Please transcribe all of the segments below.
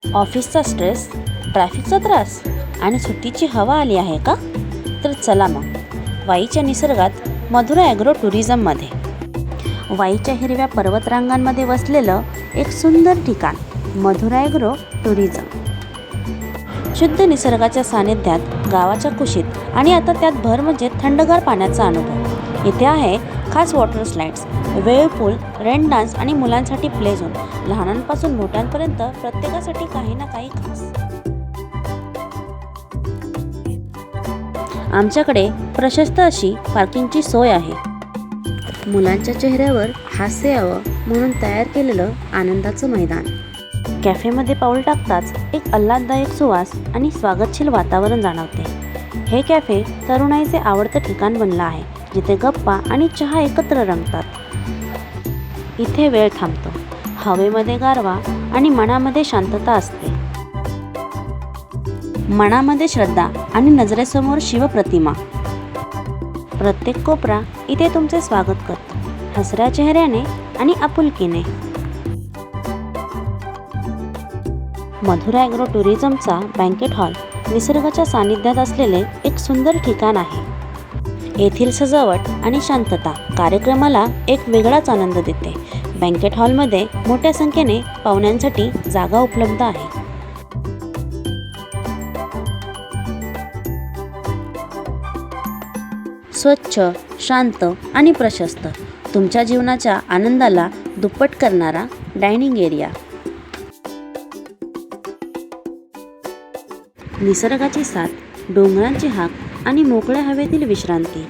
ऑफिसचा स्ट्रेस, ट्रॅफिकचा त्रास आणि सुट्टीची हवा आली आहे का? तर चला मग वाईच्या निसर्गात मधुरा ॲग्रो टुरिझममध्ये. वाईच्या हिरव्या पर्वतरांगांमध्ये वसलेलं एक सुंदर ठिकाण मधुरा ॲग्रो टुरिझम. शुद्ध निसर्गाच्या सानिध्यात, गावाच्या कुशीत आणि आता त्यात भर म्हणजे थंडगार पाण्याचा अनुभव. इथे आहे खास वॉटर स्लाइड्स, वेव्ह पूल, रेन डान्स आणि मुलांसाठी प्ले झोन. लहानांपासून मोठ्यांपर्यंत प्रत्येकासाठी काही ना काही खास. आमच्याकडे प्रशस्त अशी पार्किंगची सोय आहे. मुलांच्या चेहऱ्यावर हास्य यावं म्हणून तयार केलेलं आनंदाचं मैदान. कॅफेमध्ये पाऊल टाकताच एक आल्हाददायक सुवास आणि स्वागतशील वातावरण जाणवते. हे कॅफे तरुणाईचे आवडतं ठिकाण बनलं आहे, जिथे गप्पा आणि चहा एकत्र रंगतात. इथे वेळ थांबतो, हवेमध्ये गारवा आणि मनामध्ये शांतता असते. मनामध्ये श्रद्धा आणि नजरेसमोर शिवप्रतिमा. प्रत्येक कोपरा इथे तुमचे स्वागत करतो, हसऱ्या चेहऱ्याने आणि आपुलकीने. मधुरा ॲग्रो टुरिझमचा बँकेट हॉल निसर्गाच्या सानिध्यात असलेले एक सुंदर ठिकाण आहे. येथील सजावट आणि शांतता कार्यक्रमाला एक वेगळाच आनंद देते. बँकेट हॉलमध्ये मोठ्या संख्येने पाहुण्यांसाठी जागा उपलब्ध आहे. स्वच्छ, शांत आणि प्रशस्त, तुमच्या जीवनाच्या आनंदाला दुप्पट करणारा डायनिंग एरिया. निसर्गाची साथ, डोंगरांची हाक आणि मोकळ्या हवेतील विश्रांती.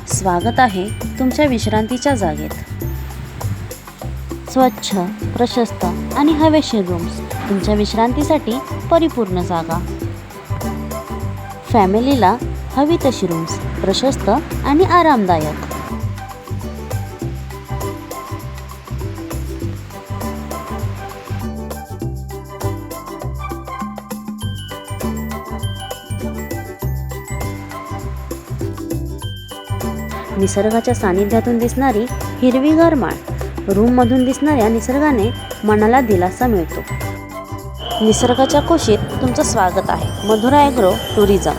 स्वागत आहे तुमच्या विश्रांतीच्या जागेत. स्वच्छ, प्रशस्त आणि हवेशीर रूम्स, तुमच्या विश्रांतीसाठी परिपूर्ण जागा. फॅमिलीला हवी तशी रूम्स, प्रशस्त आणि आरामदायक. निसर्गाच्या सानिध्यातून दिसणारी हिरवीगार माळ, रूममधून दिसणाऱ्या निसर्गाने मनाला दिलासा मिळतो. निसर्गाच्या कुशीत तुमचं स्वागत आहे मधुरा ॲग्रो टुरिझम.